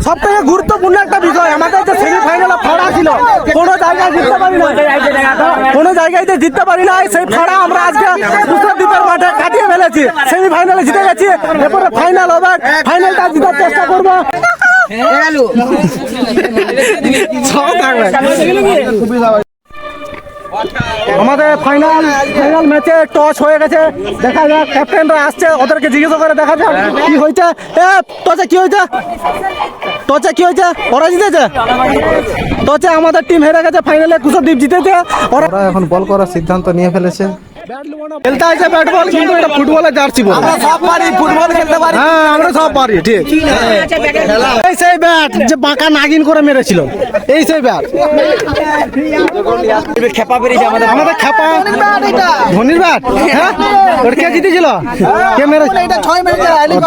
সব থেকে গুরুত্বপূর্ণ একটা বিষয়, আমাদের যে সেমিফাইনালে ফাড়া ছিল, কোনো জায়গায় জিততে পারি না, কোনো জায়গায় জিততে পারি না। সেই ফাড়া আমরা আজকে দ্বীপের মাঠে কাটিয়ে ফেলেছি, সেমিফাইনালে জিতে গেছি। এরপরে ফাইনাল হবে, ফাইনালটা জিতার চেষ্টা করবো। আমাদের ফাইনাল ম্যাচে টস হয়ে গেছে, দেখা যাক ক্যাপ্টেনরা আসছে, ওদেরকে জিজ্ঞাসা করে দেখা যাক কি হয়েছে। টসে কি হয়েছে? টসে কি হয়েছে? ওরা জিতেছে। টসে আমাদের টিম হেরে গেছে, ফাইনালে কুশদ্বীপ জিতেছে। ওরা এখন বল করার সিদ্ধান্ত নিয়ে ফেলেছে। খেলতে আছে ব্যাট বল, কিন্তু এটা ফুটবলের জার্সি বল। আমরা সব পারি, ফুটবল খেলতে পারি। হ্যাঁ, আমরা সব পারি, ঠিক। এই সেই ব্যাট যে বাঁকা নাগিন করে মেরেছিল, এই সেই ব্যাট। খেপা বেরিয়েছে আমাদের খেপা ধোনির ব্যাট। হ্যাঁ, ওর কে জিতেছিল? কে মেরেছে?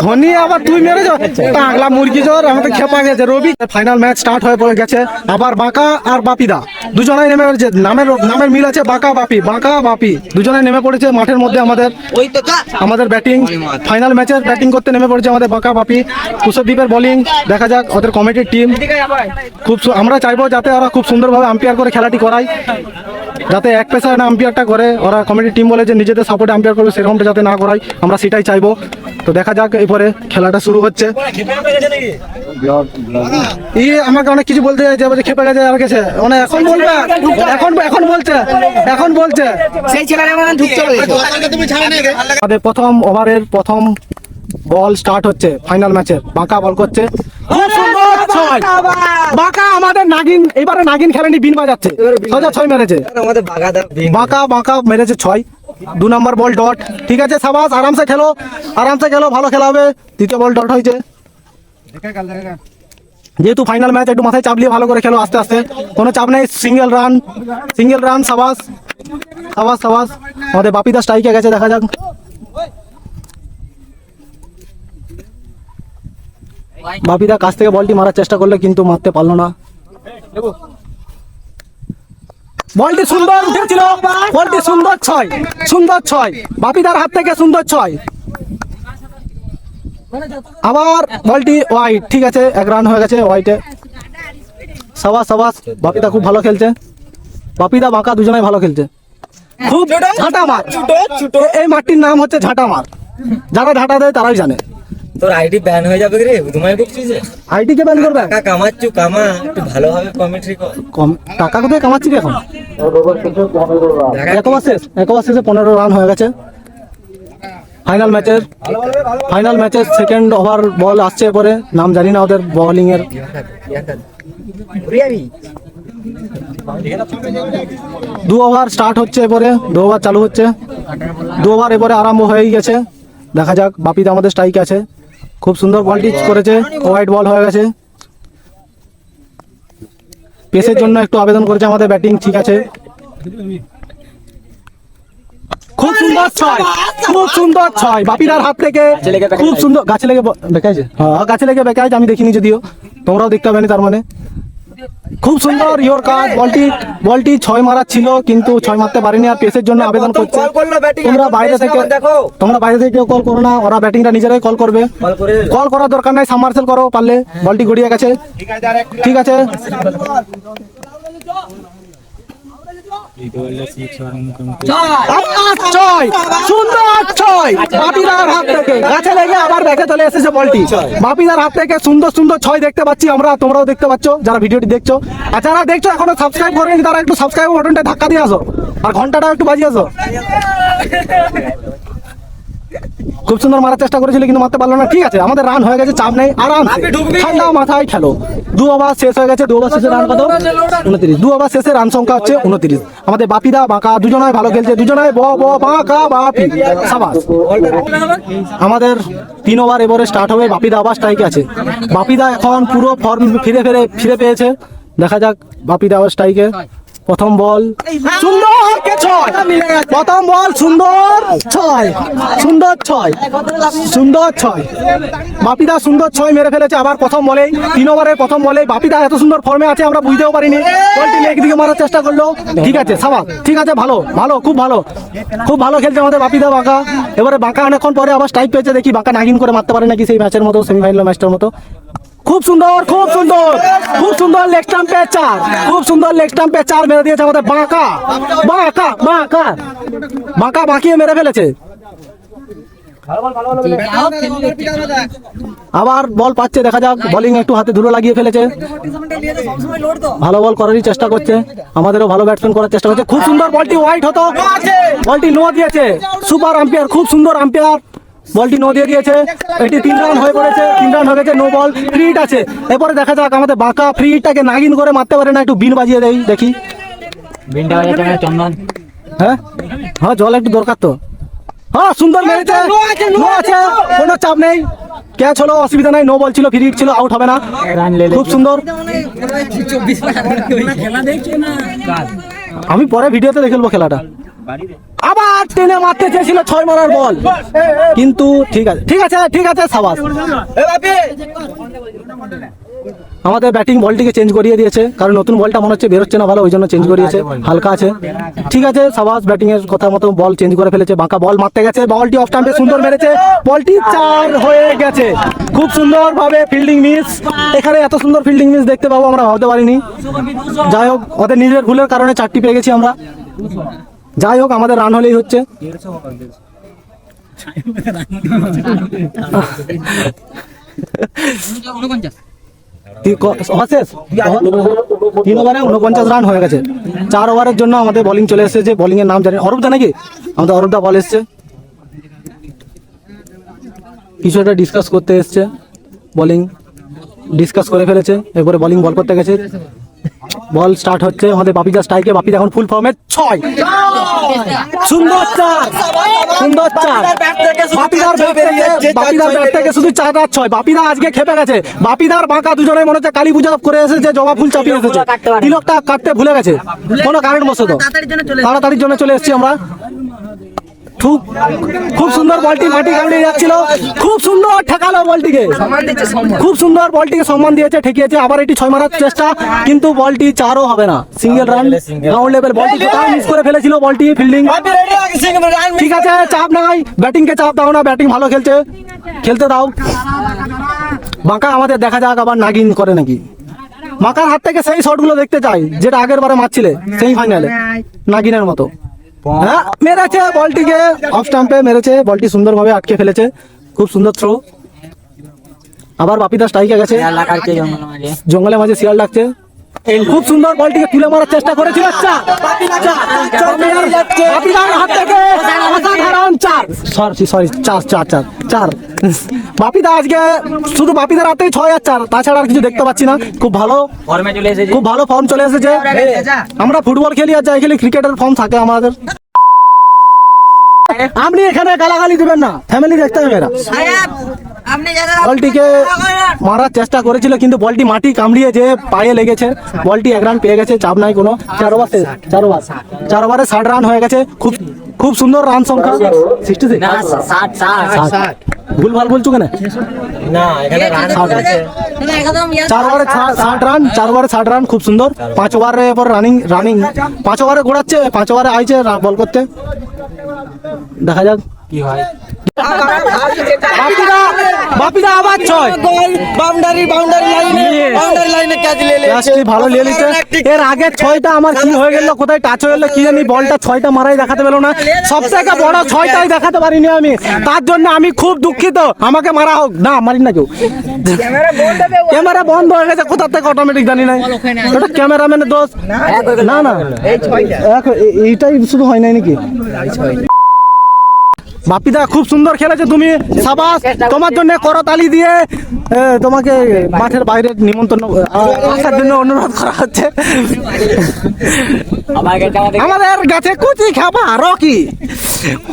ধোনি। আবার তুই মেরেছ? পাগলা মুরগি জ্বর, আমাদের খেপা গেছে। রবি ফাইনাল ম্যাচ স্টার্ট হয়ে পড়ে গেছে। আবার বাঁকা আর বাপিদা দুজনেই নেমে পড়েছে। নামের মিল আছে, বাঁকা বাপি, বাঁকা বাপি দুজনে নেমে পড়েছে মাঠের মধ্যে। আমাদের ব্যাটিং, ফাইনাল ম্যাচের ব্যাটিং করতে নেমে পড়েছে আমাদের বাঁকা বাপি। কুশদ্বীপের বোলিং, দেখা যাক ওদের কমিটির টিম। খুব আমরা চাইবো যাতে ওরা খুব সুন্দরভাবে আম্পায়ার করে খেলাটি করায়, যাতে এক পেশায় না আম্পায়ারটা করে। ওরা কমিটির টিম বলে যে নিজেদের সাপোর্টে আম্পায়ার করবে, সেরকমটা যাতে না করায়, আমরা সেটাই চাইবো। তো দেখা যাক, এরপরে খেলাটা শুরু হচ্ছে। আমাকে অনেক কিছু বলতে চাইছে, খেপে গেছে আর গেছে, মানে এখন বলবে, এখন বলছে সেই ছেলেরা আমাদের প্রথম ওভারের প্রথম বল স্টার্ট হচ্ছে ফাইনাল ম্যাচের। বাঁকা বল করছে, বাঁকা আমাদের নাগিন, এবারে নাগিন খেলেনি, বিন বাজাচ্ছে, সোজা 6 মেরেছে। বাঁকা মেরেছে 6। 2 নম্বর বল ডট, ঠিক আছে, সাবাস, আরামসে খেলো, ভালো খেলা হবে। তৃতীয় বল ডট হয়েছে। যেহেতু ফাইনাল ম্যাচ, একটু মাথায় চাপ নিয়ে ভালো করে খেলো, আস্তে আস্তে, কোনো চাপ নেই। সিঙ্গেল রান, সাবাস। আমাদের বাপিদা স্ট্রাইকে গেছে, দেখা যাক। বাপিদা কাছ থেকে বলটি মারার চেষ্টা করলে কিন্তু মারতে পারলো না। বলটি সুন্দর উঠেছিল, বলটি সুন্দর 6। বাপিদার হাত থেকে সুন্দর 6। আবার বলটি ওয়াইড, ঠিক আছে, 1 রান হয়ে গেছে ওয়াইডে। সাবাস, বাপিদা খুব ভালো খেলছে। বাপিদা বাঁকা দুজনেই ভালো খেলছে, খুব ঝাঁটা মার। এই মাঠটির নাম হচ্ছে ঝাঁটা মার, যারা ঝাঁটা দেয় তারাই জানে। তোর আইডি ব্যান হয়ে যাবে রে, তোমায় বকছিস। আইডি কে ব্যান করবে? টাকা কামাচ্ছু, কামা একটু ভালোভাবে কমেন্ট্রি কর। টাকা কোথায় কামাচ্ছি এখন? এক ওভার শেষে 15 রান হয়ে গেছে। ফাইনাল ম্যাচের সেকেন্ড ওভার বল আসছে, পরে নাম জানি না ওদের বোলিং এর। 2 ওভার স্টার্ট হচ্ছে, এরপরে 2 ওভার চালু হচ্ছে। 2 ওভার এরপরে আরম্ভ হয়ে গেছে। দেখা যাক, বাপিদা আমাদের স্ট্রাইকে আছে, খুব সুন্দর বলটি করেছে, হোয়াইট বল হয়ে গেছে। পেসের জন্য একটু আবেদন করেছে আমাদের ব্যাটিং, ঠিক আছে। খুব সুন্দর 6 বাপিদার হাত থেকে, খুব সুন্দর। গাছে লেগে বেঁকাইছে, গাছে লেগে বেঁকাইছে, আমি দেখিনি, যদিও তোমরাও দেখতে পাবেনি, তার মানে খুব সুন্দর ইয়োর কাজ। বলটি 6 মারার ছিল, কিন্তু 6 মারতে পারেনি, আর পেসের জন্য আবেদন করছে। তোমরা বাইরে থেকে কেউ কল করো না, ওরা ব্যাটিংটা নিজেরাই কল করবে। কল করার দরকার নাই, সাবমার্সেল করো পারলে। বলটি গড়িয়ে গেছে, ঠিক আছে। বাপিদার হাত থেকে গাছে লেগে আবার ব্যাকে চলে এসেছে বলটি। বাপিদার হাত থেকে সুন্দর 6 দেখতে পাচ্ছি আমরা, তোমরাও দেখতে পাচ্ছ যারা ভিডিওটি দেখছো। আর যারা দেখছো এখনো সাবস্ক্রাইব করেনি, তারা একটু সাবস্ক্রাইব বাটনটা ধাক্কা দিয়ে আসো, আর ঘন্টাটা একটু বাজিয়ে আসো। খুব সুন্দর মারার চেষ্টা করেছিল, কিন্তু মারতে পারলো না, ঠিক আছে। আমাদের রান হয়ে গেছে, চাপ নেই, আরাম ঠান্ডা মাথায় খেলো। 2 ওভার শেষ হয়ে গেছে। 2 ওভার শেষে রান কত? 29। 2 ওভার শেষে রান সংখ্যা হচ্ছে 29। আমাদের বাপিদা বাঁকা দুজনাই ভালো খেলছে, দুজনাই বাঁকা বাপি, সাবাস। আমাদের 3 ওভার এবারে স্টার্ট হবে। বাপিদা আবার স্ট্রাইকে আছে। বাপিদা এখন পুরো ফর্ম ফিরে পেয়েছে। দেখা যাক, বাপিদা আবার স্ট্রাইকে, প্রথম বল সুন্দর ছয়, প্রথম বল সুন্দর ছয়, সুন্দর ছয়, সুন্দর ছয়। বাপিদা সুন্দর ছয় মেরে ফেলেছে আবার প্রথম বলেই, 3 ওভারের প্রথম বলে। বাপিদা এত সুন্দর ফর্মে আছে আমরা বুঝতেও পারিনি। বলটি লেগ দিকে মারার চেষ্টা করলো, ঠিক আছে সাবাস, ঠিক আছে, ভালো ভালো, খুব ভালো, খুব ভালো খেলছে আমাদের বাপিদা। বাঁকা এবারে বাঁকা অনেকক্ষণ পরে আবার স্ট্রাইক পেয়েছে, দেখি বাঁকা নাগিন করে মারতে পারে নাকি সেই ম্যাচের মতো, সেমিফাইনাল ম্যাচটার মতো। খুব সুন্দর, খুব সুন্দর, খুব সুন্দর লেগ স্টাম্পে 4, খুব সুন্দর লেগ স্টাম্পে 4 মেরে দিয়েছে আমাদের বাঁকা। বাঁকা বাঁকা বাঁকা বাঁকিয়ে মেরে ফেলেছে। আবার বল পাচ্ছে, দেখা যাক। বোলিং একটু হাতে ধুলো লাগিয়ে ফেলেছে, ভালো বল করারই চেষ্টা করছে, আমাদেরও ভালো ব্যাটসম্যান করার চেষ্টা করছে। খুব সুন্দর বলটি ওয়াইড হতো, বলটি নো দিয়েছে, সুপার আম্পায়ার, খুব সুন্দর আম্পায়ার, বলটি নো দিয়ে দিয়েছে। এটি 3 রান হয়ে পড়েছে, 3 রান হয়ে গেছে, নো বল, ফ্রি হিট আছে। এরপরে দেখা যাক আমাদের বাঁকা ফ্রি হিটটাকে নাগিন করে মারতে পারে না, একটু বিন বাজিয়ে দেয় দেখি। হ্যাঁ হ্যাঁ, জল একটু দরকার তো। হ্যাঁ সুন্দর মেরেছে, নো আছে, কোনো চাপ নেই, ক্যাচ হলো, অসুবিধা নাই, নো বল ছিল, ফ্রি হিট ছিল, আউট হবে না। খুব সুন্দর। আমি পরে ভিডিওতে দেখে নেবো খেলাটা। আবার টেনে মারতে চেয়েছিল 6 মারার বল, কিন্তু ঠিক আছে, ঠিক আছে, ঠিক আছে, সাবাস। আমাদের ব্যাটিং বলটিকে চেঞ্জ করিয়ে দিয়েছে, কারণ নতুন বলটা মনে হচ্ছে বেরোচ্ছে না ভালো, ওই জন্য চেঞ্জ করিয়েছে, হালকা আছে, ঠিক আছে, সাবাস। ব্যাটিং এর কথা মতো বল চেঞ্জ করে ফেলেছে, বাঁকা বল মারতে গেছে, বলটি অফ স্টাম্পে সুন্দর মেরেছে, বলটি 4 হয়ে গেছে। খুব সুন্দর ভাবে ফিল্ডিং মিস, এখানে এত সুন্দর ফিল্ডিং মিস দেখতে পাবো আমরা ভাবতে পারিনি। যাই হোক, ওদের নিজের ভুলের কারণে 4টি পেয়ে গেছি আমরা। যাই হোক, আমাদের রান হলেই হচ্ছে। শেষ 3 ওভারে 49 রান হয়ে গেছে। 4 ওভারের জন্য আমাদের বোলিং চলে এসেছে, বোলিং এর নাম জানি অরূপদা নাকি, আমাদের অরূপদা বল এসছে, কিছু একটা ডিসকাস করতে এসছে, বোলিং ডিসকাস করে ফেলেছে, এরপরে বোলিং বল করতে গেছে। বল স্টার্ট হচ্ছে আমাদের বাপিদা স্ট্রাইকে, বাপিদা এখন ফুল ফর্মে 6, সুন্দর 4, সুন্দর 4, বাপিদার ব্যাট থেকে শুধু 4 আর 6। বাপিদা আজকে খেপে গেছে, বাপিদার বাঁকা দুজনে মনে হচ্ছে কালী পূজা করে এসেছে, জবা ফুল চাপিয়ে এসেছে, তিলকটা কাটতে ভুলে গেছে কোনো কারণবশত, তাড়াতাড়ির জন্য চলে এসেছি আমরা। খুব সুন্দর বলটি মাটি কামড়ে যাচ্ছিল, খুব সুন্দর ঠেকালো বলটিকে, খুব সুন্দর বলটিকে সম্মান দিয়েছে, ঠেকিয়েছে। আবার এটি 6 মারার চেষ্টা, কিন্তু বলটি 4ও হবে না, সিঙ্গেল রান, গ্রাউন্ড লেভেল। বলটি কোথাও মিস করে ফেলেছিল, বলটি ফিল্ডিং ঠিক আছে, চাপ নাই, ব্যাটিং কে চাপ দাও না, ব্যাটিং ভালো খেলছে, খেলতে দাও। বাঁকা আমাদের দেখা যাক আবার নাগিন করে নাকি। বাঁকার হাত থেকে সেই শটগুলো দেখতে চাই যেটা আগের বারে মারছিলে সেমিফাইনালে, নাগিনের মতো। হ্যাঁ মেরেছে, বলটিকে অফ স্টাম্পে মেরেছে, বলটি সুন্দরভাবে আটকে ফেলেছে, খুব সুন্দর থ্রো। আবার বাপিদা স্ট্রাইকে গেছে, জঙ্গলের মাঝে শিয়াল ডাকছে, খুব সুন্দর বলটিকে তুলে মারার চেষ্টা করেছিল, চার। বাপিদা আজকে শুধু বাপিদার হাতেই 6 আর 4, তাছাড়া আর কিছু দেখতে পাচ্ছি না। খুব ভালো ফর্ম চলে এসেছে। আমরা ফুটবল খেলি আর যাই খেলি, ক্রিকেটের ফর্ম থাকে আমাদের। আপনি এখানে গালাগালি দিবেন না, ফ্যামিলি দেখতে হবে এরা। বলটিকে মারার চেষ্টা করেছিল, কিন্তু বলটি মাটি কামড়িয়ে যে পায়ে লেগেছে, বলটি 1 রান পেয়ে গেছে, চাপ নাই কোনো। 4 ওভারে 60 রান হয়ে গেছে, খুব সুন্দর রান সংখ্যা, 66। ভুলভাল বলছো কেন? 4 ওভারে 60 রান, খুব সুন্দর। 5 ওভারে পর রানিং 5 ওভারে ঘোরাচ্ছে, 5 ওভারে আইছে বল করতে, দেখা যাক কি হয়। বাপিদা আবার 6, বাউন্ডারি লাইনে ক্যাচ ভালো নিয়ে নিচ্ছে। এর আগে 6টা আমার কি হয়ে গেল, কোথায় টাচ হয়ে গেল কি জানি, বলটা 6টা মারাই দেখাতে পেলো না। সবথেকে বড় 6টাই দেখাতে পারিনি আমি, তার জন্য আমি খুব দুঃখিত। আমাকে মারা হোক না, মারি না কেউ, ক্যামেরা বন্ধ হয়ে গেছে কোথা থেকে অটোমেটিক জানি না, ওটা ক্যামেরাম্যানের দোষ। না না, এইটাই শুধু হয় নাই নাকি। বাপিদা খুব সুন্দর খেলেছে তুমি, সাবাস। তোমার জন্য করতালি দিয়ে তোমাকে মাঠের বাইরে নিমন্ত্রণ আসার জন্য অনুরোধ করা হচ্ছে। আমাদের গাছে কুচি খেপা রকি,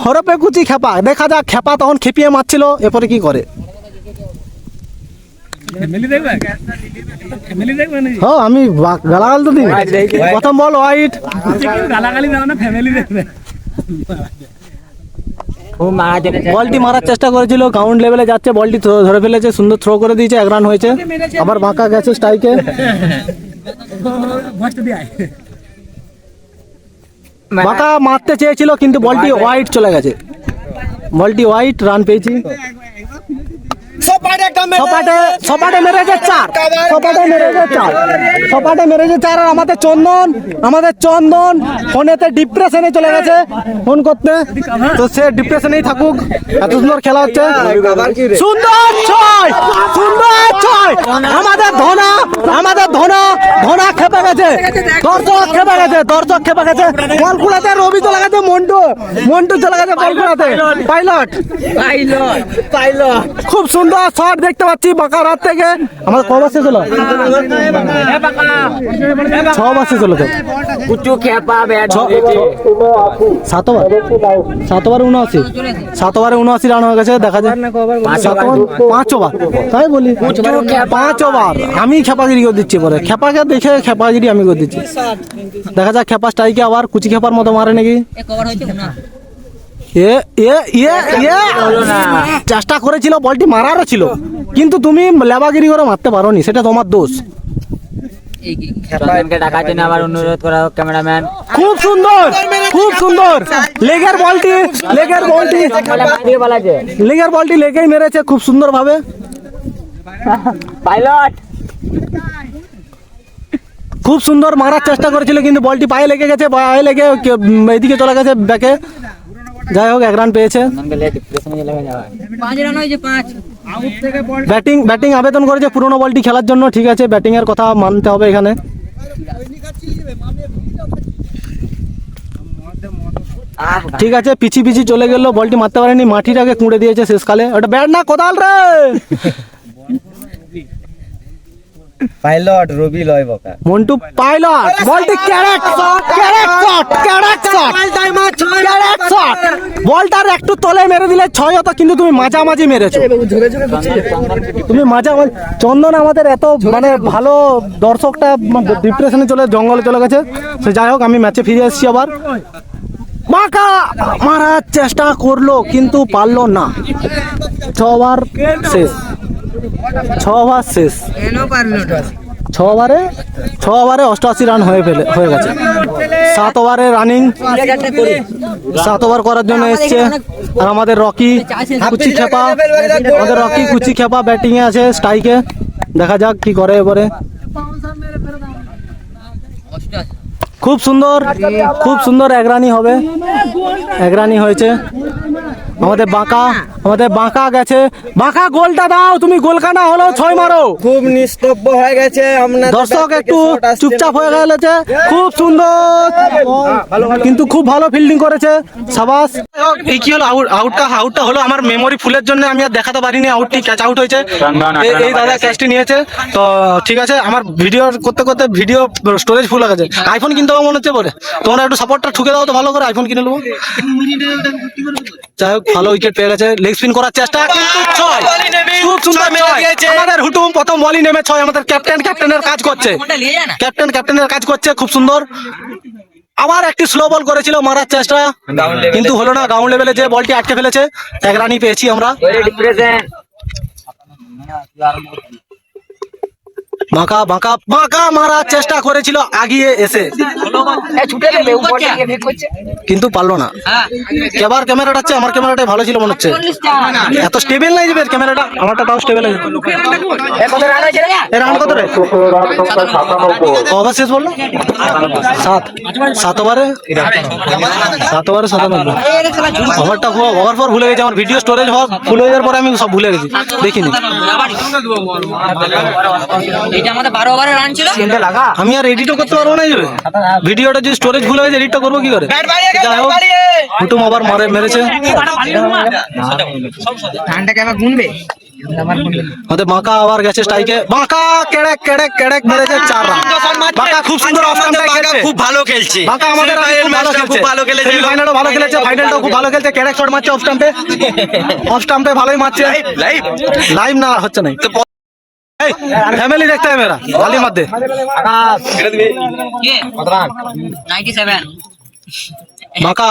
হরপে কুচি খেপা, দেখা যাক খেপা তখন খেপিয়ে মারছিল, এরপরে কি করে। হ্যাঁ আমি গালাগাল তো দিই প্রথম বল হোয়াইট। বলটি মারার চেষ্টা করেছিল, গ্রাউন্ড লেভেলে যাচ্ছে, বলটি ধরে ফেলেছে, সুন্দর থ্রো করে দিয়েছে, 1 রান হয়েছে। আবার বাঁকা গেছে স্ট্রাইকে, বাঁকা মারতে চেয়েছিল কিন্তু বলটি হোয়াইট চলে গেছে, বলটি হোয়াইট, রান পেয়েছি। সপাটে মেরেছে 4, সপাটে মেরেছে 4। আর আমাদের চন্দন ফোনেতে ডিপ্রেশনে চলে গেছে ফোন করতে, তো সে ডিপ্রেশনেই থাকুক, এত সুন্দর খেলা হচ্ছে। সুন্দর ছয়, আমাদের ধনা খেপে গেছে, দর্শক খেপে গেছে। বল কুড়াতে রবি চলে গেছে, মন্টু চলে গেছে বল কুড়াতে। পাইলট খুব সুন্দর শট দেখতে পাচ্ছি বাঁকার হাত থেকে। আমাদের কবার শেষ হলো? 6 বার শেষ হলো তো। 7 79 রান হয়ে গেছে। দেখা যায় 5 ওভার, তাই বলি 5 ওভার আমি খেপাগিরি করে দিচ্ছি, পরে খেপাকে দেখে খেপাগিরি আমি করে দিচ্ছি। দেখা যাক খেপা স্ট্রাইকে আবার কুচি খেপার মতো মারে নাকি। চেষ্টা করেছিল, বলটি মারারও ছিল, কিন্তু তুমি লেবাগিরি করে মারতে পারোনি, সেটা তোমার দোষ। খুব সুন্দর লেগের বলটি লেগেই মেরেছে খুব সুন্দর ভাবে। খুব সুন্দর মারার চেষ্টা করেছিল, কিন্তু বলটি পায়ে লেগে এদিকে চলে গেছে ব্যাকে। যাই হোক 1 রান পেয়েছে। ব্যাটিং আবেদন করেছে পুরনো বলটি খেলার জন্য, ঠিক আছে, ব্যাটিং এর কথা মানতে হবে এখানে। ঠিক আছে, পিছি চলে গেল, বলটি মারতে পারেনি, মাটিটাকে কুঁড়ে দিয়েছে শেষকালে। ওটা ব্যাট না, কোদাল রে। পাইলট রবি লয় বকা মন্টু পাইলট, বলটি ক্যারেক্ট শট, বলটার একটু তলে মেরে দিলে 6 হতো, কিন্তু তুমি মাঝামাঝি মেরেছো, চন্দন আমাদের এত মানে ভালো দর্শকটা ডিপ্রেশনে জঙ্গলে চলে গেছে। সে যাই হোক, আমি ম্যাচে ফিরে এসেছি আবার। বাঁকা মারার চেষ্টা করলো কিন্তু পারলো না। 6 ওভার শেষ। 6 ওভারে 88 রান হয়ে গেছে। 7 ওভারে রানিং, 7 ওভার করার জন্য এসছে। আর আমাদের রকি কুচি খেপা ব্যাটিং এ আছে, স্ট্রাইকে। দেখা যাক কি করে এবারে। খুব সুন্দর 1 রানই হবে, 1 রানই হয়েছে। আমাদের বাঁকা গেছে, বাঁকা গোলটা দাও তুমি, গোলখানা হলো 6 মারো। খুব নিস্তব্ধ হয়ে গেছে, দর্শক একটু চুপচাপ হয়ে গেছে। খুব সুন্দর, কিন্তু খুব ভালো ফিল্ডিং করেছে, সাবাস। এই কি হলো, আউটটা হলো আমার মেমোরি ফুলের জন্য আমি আর দেখাতে পারিনি আউটটি, ক্যাচ আউট হয়েছে। এই দাদা ক্যাচটি নিয়েছে, তো ঠিক আছে। আমার ভিডিও করতে ভিডিও স্টোরেজ ফুল হয়ে গেছে। আইফোন কিনতে হবে মনে হচ্ছে পরে, তোমরা একটু সাপোর্টটা ঠুকে দাও তো ভালো করে, আইফোন কিনে নেবো। যাই হোক, ভালো উইকেট পেয়ে গেছে, লেগ স্পিন করার চেষ্টা, কিন্তু 6। খুব সুন্দর আমাদের হুটুম প্রথম বলই নেমে 6। আমাদের ক্যাপ্টেনের কাজ করছে, ক্যাপ্টেনের কাজ করছে খুব সুন্দর। আবার একটি স্লো বল করেছিল মারার চেষ্টা, কিন্তু হলো না। গ্রাউন্ড লেভেলে যে বলটি আটকে ফেলেছে, 1 রানই পেয়েছি আমরা। বাঁকা মারার চেষ্টা করেছিল আগিয়ে এসে, কিন্তু পারলো না। এবার ক্যামেরাটা হচ্ছে, আমার ক্যামেরাটাই ভালো ছিল মনে হচ্ছে, এত স্টেবল নাই যে ক্যামেরাটা, আমারটা তাও স্টেবল আছে। রান কত রে? ওভার শেষ বললো 7 ওভারে 97। ওভার পর ভুলে গেছি, আমার ভিডিও স্টোরেজ ফুল হয়ে যাওয়ার পরে আমি সব ভুলে গেছি, দেখিনি। আমি আর এডিটও করতে পারবো না, ভিডিওটা যদি স্টোরেজ ভুল হয়ে যায় এডিটটা করবো কি করে? যাই হোক, হুটুম আবার মেরেছে। আমাদের বাঁকা আবার গেছে স্ট্রাইকে, বাঁকা কেড়েক মেরেছে 4 রান। বাঁকা খুব সুন্দর অফ স্টাম্পে খেলছে, খুব ভালো খেলছে বাঁকা, আমাদের খুব ভালো খেলেছে, ফাইনালও ভালো খেলেছে, ফাইনালটাও খুব ভালো খেলছে। কেড়েক শট মারছে অফ স্টাম্পে ভালোই মারছে। লাইভ না হচ্ছে না। फैमिली देखता है मेरा गाली मत दे 97 বাঁকা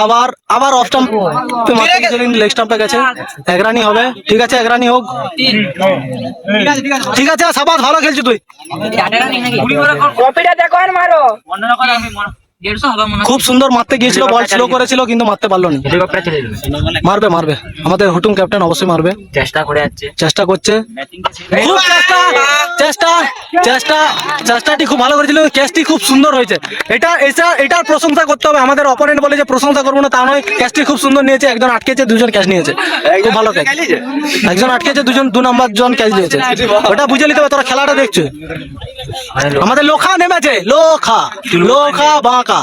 আবার অফ স্টাম্প লেগ স্টাম্পে গেছে এক রানই হবে ঠিক আছে এক রানই হোক ঠিক আছে সাবাস ভালো খেলছিস তুই কপিটা দেখো আর মারো অন্য করে আমি 150 হবে মনে খুব সুন্দর মারতে গিয়েছিল বল স্লো করেছিল কিন্তু মারতে পারলো না হেলিকপ্টার চলে যাবে মারবে আমাদের হুটুম ক্যাপ্টেন অবশ্যই মারবে চেষ্টা করে যাচ্ছে চেষ্টা করছে খুব চেষ্টাটি খুব ভালো করেছিল ক্যাচটি খুব সুন্দর হয়েছে এটার প্রশংসা করতে হবে আমাদের অপোনেন্ট বলে যে প্রশংসা করবো না তা নয় ক্যাচটি খুব সুন্দর নিয়েছে একজন আটকেছে দুজন ক্যাচ নিয়েছে খুব ভালো ক্যাচ একজন আটকেছে দু নম্বর জন ক্যাচ নিয়েছে ওটা বুঝে নিতে হবে তোরা খেলাটা দেখছো আমাদের লোখা নেমেছে লোখা বাঁকা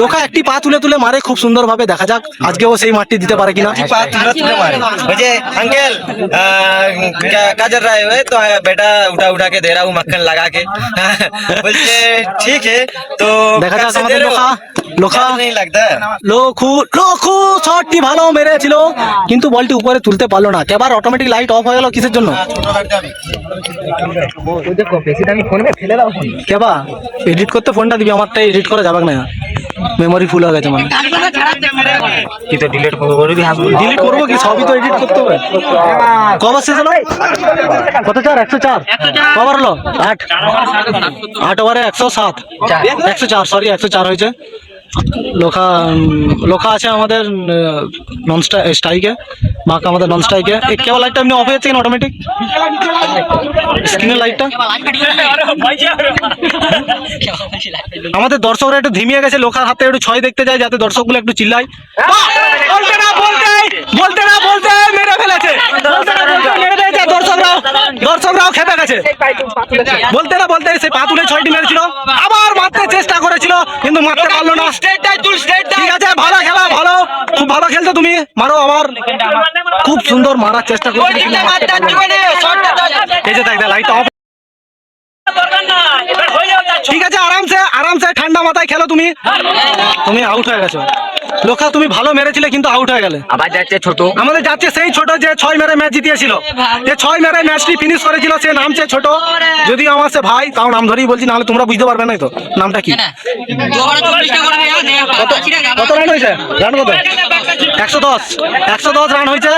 লোখা একটি পা তুলে মারে খুব সুন্দর ভাবে দেখা যাক আজকে ও সেই মাঠটি দিতে পারে কিনা मुझे अंकल क्या चल रहा है तो बेटा उठा के दे रहा हूँ मक्खन लगा के बोलते ठीक है तो দেখা যাক আমাদের লোখা नहीं लगता লক্ষু শটটি ভালো মেরেছিল কিন্তু বলটি উপরে তুলতে পারলো না এবার অটোমেটিক লাইট অফ হয়ে গেল কিসের জন্য কেবা এডিট করতে ফোনটা দিবি আমারটা এডিট করা যাবে না মেমোরি ফুল হয়ে গেছে মানে कि तो डिलीट ডিলিট করবো কি সবই তো এডিট করতে হবে কবার শেষ হলো কত 104 কবার হলো 8 ওভারে 104 সরি 104 হয়েছে লোখা আছে আমাদের নন স্ট্রাইকে বাঁকা আমাদের নন স্ট্রাইকে কেবল লাইটটা এমনি অফ হয়েছে কিনা অটোমেটিক স্ক্রিনের লাইটটা আমাদের দর্শকরা একটু ধিমিয়ে গেছে লোখার হাতে একটু 6 দেখতে যায় যাতে দর্শকগুলো একটু চিল্লায় বলতে না মেরে ফেলেছে দর্শকরাও খেপে গেছে বলতে সেই পা তুলে 6টি মেরেছিল আবার মারতে চেষ্টা করেছিল কিন্তু মারতে পারলো না ঠিক আছে ভালো খেলা খুব ভালো খেলছো তুমি মারো আবার খুব সুন্দর মারার চেষ্টা করছো এই যে দেখ লাইট অফ ঠিক আছে আরামসে ঠান্ডা মাথায় খেলো তুমি আউট হয়ে গেছো লোখা তুমি ভালো মেরেছিলে কিন্তু আউট হয়ে গেলে আবার যাচ্ছে ছোট আমাদের যাচ্ছে সেই ছোট যে 6 মেরে ম্যাচ জিতিয়েছিল যে 6 মেরে ম্যাচটি ফিনিশ করেছিল সে নামছে ছোট যদি আমার সে ভাই তাও নাম ধরেই বলছি নাহলে তোমরা বুঝতে পারবে না তো নামটা কি কত রান হয়েছে রান কত 110 রান হয়েছে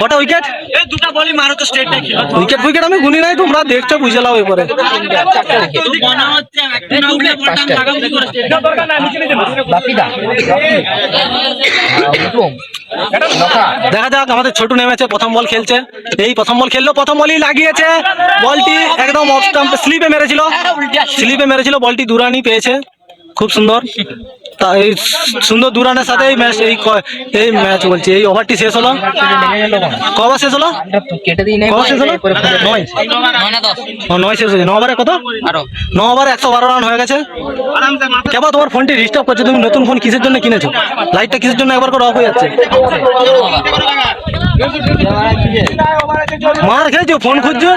কটা উইকেট উইকেট আমি গুনি নাই তোমরা দেখছো বুঝে লাও এরপরে দেখা যাক আমাদের ছোট নেমেছে প্রথম বল খেলছে এই প্রথম বল খেললো প্রথম বলই লাগিয়েছে বলটি একদম অফ স্টাম্প স্লিপে মেরেছিল বলটি দুরানি পেয়েছে খুব সুন্দর তা এই সুন্দর দুরানের সাথে এই ম্যাচ বলছি এই ওভারটি শেষ হলো কবার শেষ হলো 9 শেষ হয়েছে 9 ওভারে কত 9 ওভারে 112 রান হয়ে গেছে কেবল তোমার ফোনটি ডিস্টার্ব করছে তুমি নতুন ফোন কিসের জন্য কিনেছো লাইটটা কিসের জন্য একবার করে অফ হয়ে যাচ্ছে মার খেয়েছো ফোন খুঁজছো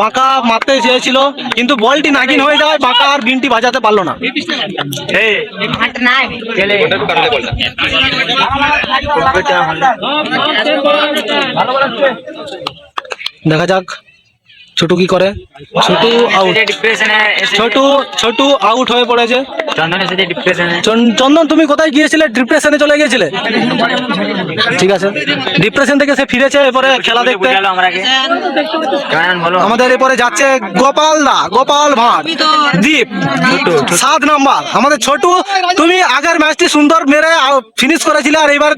বাঁকা মারতে চেয়েছিল কিন্তু বলটি নাগিন হয়ে যায় বাঁকা আর বিনটি বাজাতে পারলো না দেখা যাক ছোটু কি করে ছোটু আউট হয়ে পড়েছে চন্দন তুমি কোথায় গিয়েছিলে ডিপ্রেশনে চলে গিয়েছিলে ঠিক আছে ডিপ্রেশন থেকে সে ফিরেছে এরপরে খেলা দেখতে আমাদের এরপরে যাচ্ছে গোপাল ভাট দীপ 7 নাম্বার আমাদের ছোটু তুমি আগের ম্যাচটি সুন্দর মেরে ফিনিশ করেছিলে আর এবার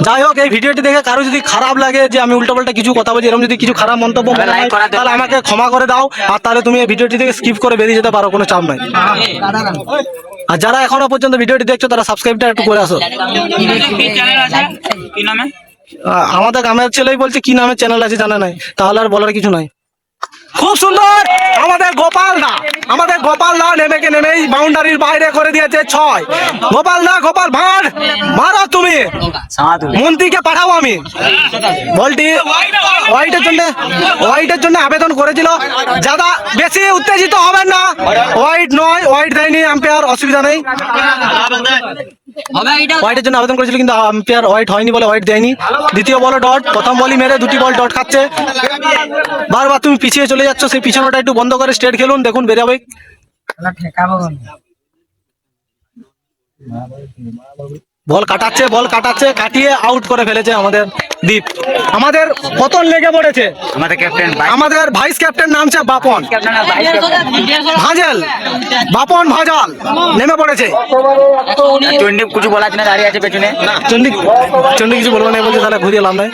যাই হোক এই ভিডিওটি দেখে কারো যদি খারাপ লাগে যে আমি উল্টোপাল্টা কিছু কথা বলছি এরকম যদি কিছু খারাপ মন্তব্য মনে হয় তাহলে আমাকে ক্ষমা করে দাও আর তাহলে তুমি এই ভিডিওটি থেকে স্কিপ করে বেরিয়ে যেতে পারো কোনো চাপ নাই আর যারা এখনো পর্যন্ত ভিডিওটি দেখছো তারা সাবস্ক্রাইবটা একটু করে আসো আমাদের গ্রামের ছেলেই বলছে কি নামে চ্যানেল আছে জানা নাই তাহলে আর বলার কিছু নাই খুব সুন্দর আমাদের গোপাল দা নেমেই বাউন্ডারির বাইরে করে দিয়েছে 6। গোপাল ভাঁড় মারো তুমি, মন্ত্রীকে পাঠাবো আমি। বলটি ওয়াইটের জন্য আবেদন করেছিল, যারা বেশি উত্তেজিত হবেন না, ওয়াইট নয়, ওয়াইট দেয়নি আম্পায়ার, অসুবিধা নেই। ওয়াইটের জন্য আবেদন করেছিল কিন্তু আম্পায়ার ওয়াইট হয়নি বলে ওয়াইট দেয়নি। দ্বিতীয় বল ডট, প্রথম বলই মেরে 2টি বল ডট খাচ্ছে। বারবার তুমি পিছিয়ে চলে যাচ্ছ, সেই পিছনটা একটু বন্ধ করে স্ট্রেট খেলুন, দেখুন বেরাবে। বল কাটাচ্ছে, কাটিয়ে আউট করে ফেলেছে আমাদের দীপ। আমাদের পতন লেগে পড়েছে। আমাদের ভাইস ক্যাপ্টেন নামছে বাপন ভাজাল নেমে পড়েছে। চন্ডী কিছু বলার জন্য দাঁড়িয়ে আছে পেছনে। না চন্ডী কিছু বলবো না, বলছে তাহলে ঘুরিয়ে লাভ নাই।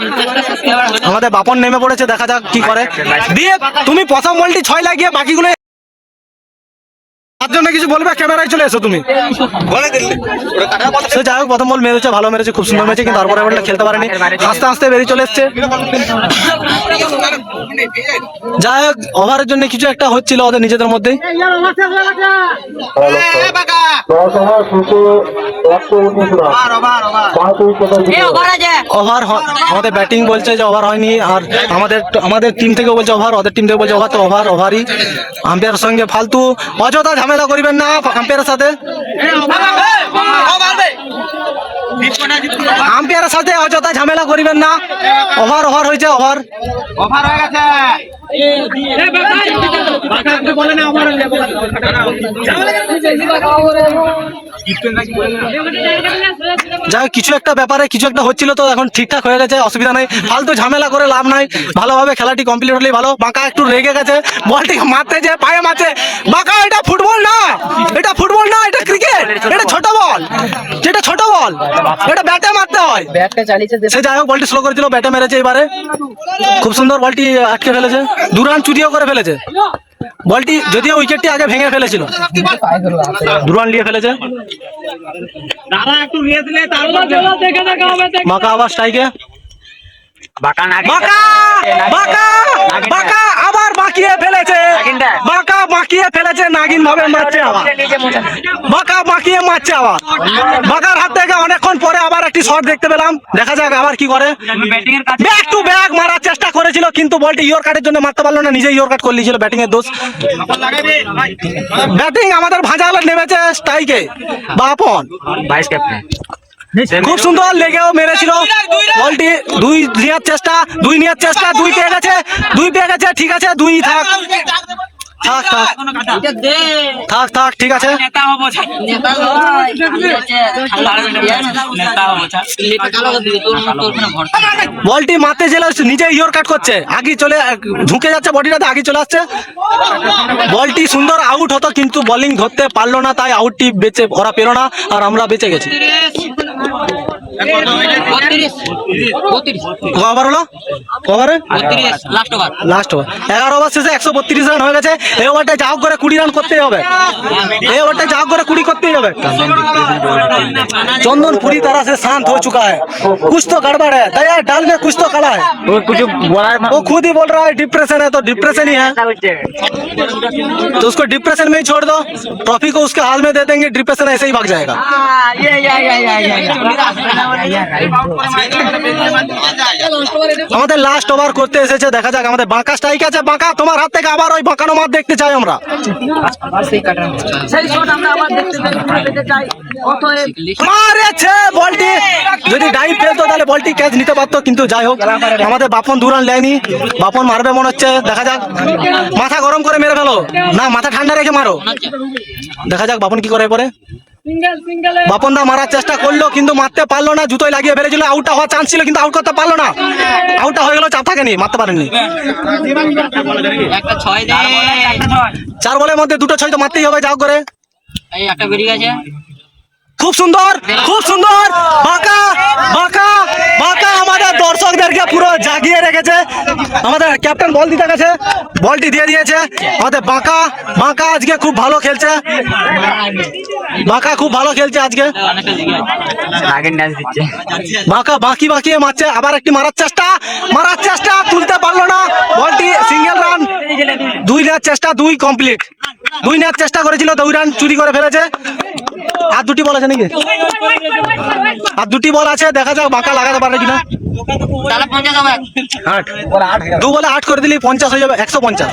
আমাদের বাপন নেমে পড়েছে, দেখা যাক কি করে। দিয়ে তুমি প্রথম বলটি 6 লাগিয়ে বাকিগুলো তার জন্য কিছু বলবে, ক্যামেরায় চলে এসো তুমি। সে যাই হোক, প্রথম বল মেরেছে, ভালো মেরেছে, খুব সুন্দর মেরেছে, কিন্তু তারপরে বলটা খেলতে পারেনি, আস্তে বেরিয়ে চলে এসছে। যাই হোক, ওভারের জন্য কিছু একটা হচ্ছিল ওদের নিজেদের মধ্যেই। ওভার আমাদের ব্যাটিং বলছে যে ওভার হয়নি, আর আমাদের টিম থেকে বলছে ওভার, ওদের টিম থেকে বলছে ওভার, তো ওভারই। আম্পায়ারের সঙ্গে ফালতু অযথা ঝামেলা করিবেন না আম্পায়ারের সাথে। আম্পায়ারের সাথে অযথা ঝামেলা করিবেন না। ওভার হয়েছে, ওভার হয়ে গেছে। যাই কিছু একটা ব্যাপারে কিছু একটা হচ্ছিল, তো এখন ঠিকঠাক হয়ে গেছে, অসুবিধা নেই। ফালতু ঝামেলা করে লাভ নাই, ভালোভাবে খেলাটি কমপ্লিট হলেই ভালো। বাঁকা একটু রেগে গেছে, বলটিকে মারতে যে পায়ে মারছে। বাঁকা এটা ফুটবল না, এটা ক্রিকেট, এটা ছোট বল, এটা ব্যাটে মারতে হয়। সে যাই হোক, বলটি স্লো করেছিল, ব্যাটে মেরেছে এবারে। খুব সুন্দর বলটি আটকে ফেলেছে, 2 রান চুরিও করে ফেলেছে। বলটি যদিও উইকেটটি আগে ভেঙে ফেলেছিল, 2 রান নিয়ে ফেলেছে। মাকা আবার স্ট্রাইকে, বাঁকা আবার বাঁকিয়ে ফেলেছে, নাগিন ভাবে মারছে আবার, বাঁকা বাঁকিয়ে মারছে আবার। বাঁকার হাত থেকে অনেকক্ষণ পরে আবার একটি শট দেখতে পেলাম, দেখা যাক আবার কি করে। ব্যাক টু ব্যাক মারার চেষ্টা করেছিল, কিন্তু বলটি ইয়র কাটের জন্য মারতে পারলো না, নিজে ইয়র কাট করে নিয়েছিল, ব্যাটিং এর দোষ। ব্যাটিং আমাদের ভাঁজাল নেমেছে স্ট্রাইকে বাপন, ভাইস ক্যাপ্টেন। খুব সুন্দর লেগেও মেরেছিল বলটি। 2 নেওয়ার চেষ্টা, 2 পেয়ে গেছে, ঠিক আছে, 2 থাক, ঠিক আছে। বলটি মারতে গেলে নিজে ইয়র কাট করছে, আগে চলে ঢুকে যাচ্ছে, বডিটাতে আগে চলে আসছে। বলটি সুন্দর আউট হতো, কিন্তু বোলিং ধরতে পারলো না, তাই আউটটি বেঁচে ওরা পেল না, আর আমরা বেঁচে গেছি। ওভার হলো, ওভারে লাস্ট ওভার 11 ওভার শেষে 132 রান হয়ে গেছে। এই ওভারটা যা হোক করে 20 রান করতেই হবে, এই ওভারটা যা হোক করে 20 करते ही হবে। चंदन पूरी तरह से शांत हो चुका है, कुछ तो गड़बड़ है, दया डाल में कुछ तो कला है, वो कुछ बोला है, वो खुद ही बोल रहा है डिप्रेशन है, तो डिप्रेशन ही है, तो उसको डिप्रेशन में ही छोड़ दो, ट्रॉफी को उसके हाथ में दे देंगे, डिप्रेशन ऐसे ही भाग जाएगा। আমাদের লাস্ট ওভার করতে এসেছে, দেখা যাক। আমাদের বাঁকা স্ট্রাইক আছে, বাঁকা তোমার হাত থেকে আবার ওই বাঁকানো মার দেখতে চাই আমরা। মারেছে বলটি, যদি ডাইভ ফেলতো তাহলে বলটি ক্যাচ নিতে পারতো, কিন্তু যাই হোক আমাদের বাপন 2 রান লেয়নি। বাপন মারবে মনে হচ্ছে, দেখা যাক। মাথা গরম করে মেরে ফেলো না, মাথা ঠান্ডা রেখে মারো, দেখা যাক বাপন কি করে পরে। বাপন দা মারার চেষ্টা করলো, কিন্তু মারতে পারলো না, জুতোয় লাগিয়ে ফেলেছিল। আউটটা হওয়ার চান্স ছিল, কিন্তু আউট করতে পারলো না। আউটটা হয়ে গেল, চাপ থাকেনি, মারতে পারেননি। 4 বলের মধ্যে 2টো 6 তো মারতেই হবে, যাও করে। খুব সুন্দর, খুব সুন্দর, বাঁকা বাঁকা বাঁকা আমাদের দর্শকদেরকে পুরো জাগিয়ে রেখেছে। আমাদের ক্যাপ্টেন বল দিতে গেছে, বলটি দিয়ে দিয়েছে। আমাদের বাঁকা আজকে খুব ভালো খেলছে, বাঁকা খুব ভালো খেলছে আজকে। বাঁকা বাঁকিয়ে মারছে, আবার একটি মারার চেষ্টা তুলতে পারলো না বলটি। সিঙ্গেল রান, 2 নেওয়ার চেষ্টা, 2 কমপ্লিট। 2 নেওয়ার চেষ্টা করেছিল, 2 রান চুরি করে ফেলেছে। আর 2টি বল আছে নাকি? আর 2টি বল আছে, দেখা যাক বাঁকা লাগাতে পারে কিনা। 2 বলে 8 করে দিলি 50 হয়ে যাবে, 150।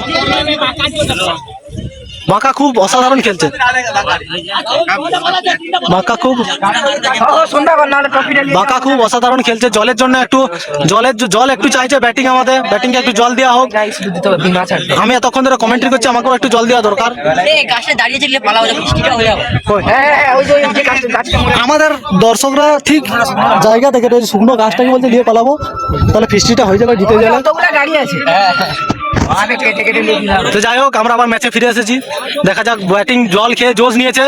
বাঁকা খুব অসাধারণ খেলছে, বাঁকা খুব অসাধারণ খেলছে। জলের জন্য একটু জল একটু চাইছে ব্যাটিং, আমাদের ব্যাটিংকে একটু জল দেওয়া হোক। আমি এতক্ষণ ধরে কমেন্ট্রি করছি, আমাকেও একটু জল দেওয়া দরকার। আমাদের দর্শকরা ঠিক জায়গা থেকে শুকনো গাছটাকে বলতে দিয়ে পালাবো, তাহলে ফিস্টিটা হয়ে যাবে, জিতে যাবে। তো যাই হোক, আমরা আবার ম্যাচে ফিরে এসেছি। দেখা যাক, ব্যাটিং জল খেয়ে জোশ নিয়েছে।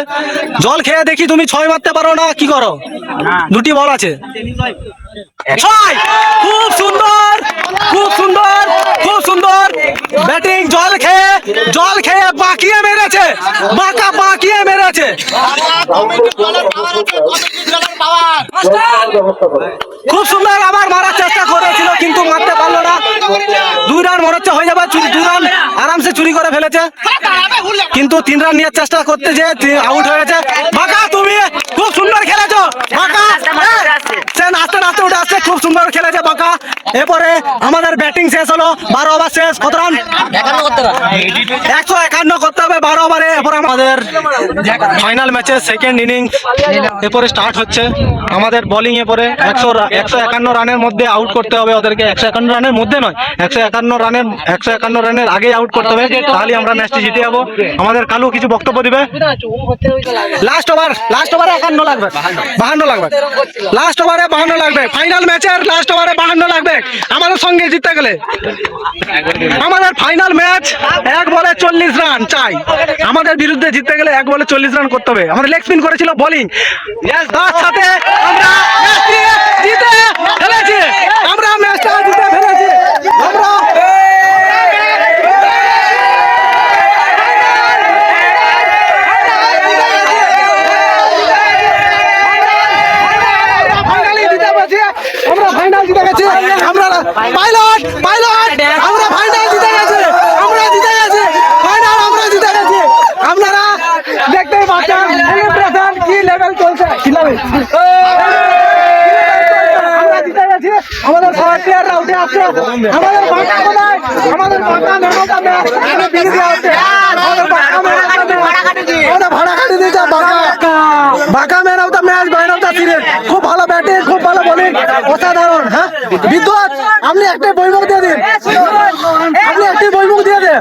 জল খেয়ে দেখি তুমি 6 মারতে পারো না, কি করো? 2টি বল আছে, 6। খুব সুন্দর, খুব সুন্দর, খুব সুন্দর ব্যাটিং। জল খেয়ে বাঁকিয়ে মেরেছে, বাঁকিয়ে মেরেছে। খুব সুন্দর, আবার মারার চেষ্টা করেছিল কিন্তু মারতে পারলো না। 2 রান মনে হচ্ছে হয়ে যাবে, 2 রান আরামসে চুরি করে ফেলেছে, কিন্তু 3 রান নেওয়ার চেষ্টা করতে যে আউট হয়ে গেছে। বাঁকা তুমি খুব সুন্দর খেলেছো, বাঁকা নাচতে উঠে আসছে, খুব সুন্দর খেলেছে বাঁকা। এরপরে আমাদের ব্যাটিং শেষ হলো, 12 ওভার শেষ। কত রান? 151 করতে হবে 12 ওভারে। এরপর আমাদের ফাইনাল ম্যাচের সেকেন্ড ইনিংস এরপরে স্টার্ট হচ্ছে। আমাদের বোলিং এরপরে 151 রানের মধ্যে আউট করতে হবে ওদেরকে। 151 রানের মধ্যে নয়, 151 রানের আগেই আউট করতে হবে, তাহলে আমরা ম্যাচটি জিতে যাবো। আমাদের কালু কিছু বক্তব্য দিবে। লাস্ট ওভারে 51 লাগবে, 52 লাগবে। লাস্ট ওভারে 52 লাগবে, ফাইনাল ম্যাচের লাস্ট ওভারে 52 লাগবে আমাদের সঙ্গে জিততে গেলে। আমাদের ফাইনাল ম্যাচ 1 বলে 40 রান চাই, আমাদের বিরুদ্ধে জিততে গেলে 1 বলে 40 রান করতে হবে। আমাদের লেগ স্পিন করেছিল বোলিং, তার সাথে আমরা ম্যাচটি জিতে ফেলেছি। আমরা ম্যাচটা জিতে ফেলেছি। আমরা ফাইনাল জিতে গেছি। আমরা পাইলট আমরা ফাইনাল জিতে গেছি, আমরা জিতে গেছি ফাইনাল, আমরা জিতে গেছি। আপনারা দেখতেই পাচ্ছেন সেলিব্রেশন কি লেভেল চলছে, কি লেভেল। আমরা জিতে গেছি, আমাদের সবার প্লেয়াররা উঠে আসছে। আমাদের বাঁকা কোথায়? আমাদের বাঁকা মেহনতা ম্যাচ বিড়ি দেওয়া হচ্ছে। আমাদের বাঁকা মেহনতা আমাদের ভাড়া কাটি দিয়েছে। বাঁকা man of the match, man of the series. খুব ভালো ব্যাটিং, খুব ভালো বোলিং, অসাধারণ। হ্যাঁ বিদ্যুৎ, আপনি একটা বইমুখ দিয়ে দিন, আপনি একটি বইমুখ দিয়ে দেন।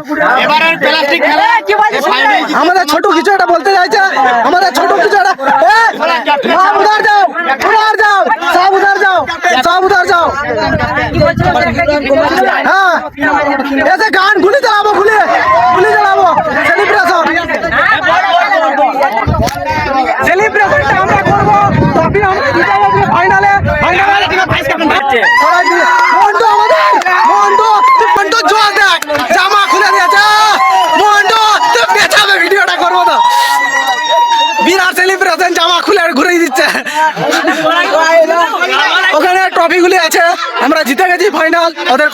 আমাদের ছোট কিছু একটা বলতে চাইছে, আমাদের ছোট কিছু একটা। উধার যাও, উধার যাও, সব উধার যাও, সব উধার যাও। হ্যাঁ এসে গান গুলি চালাবো, গুলি চালাবো। সেলিব্রেশনটা আমরা করবো, তবে আমরা জিতে যাবো ফাইনালে। মন্টু জোর দেখ, জামা খুলে দিয়েছে মন্টু, তুই পেছাবে ভিডিওটা করবো তো। বিরাট সেলিব্রেশন, জামা খুলে ঘুরে দিচ্ছে। ওখানে ট্রফিগুলি আছে, আমরা জিতে গেছি ফাইনাল। ওদের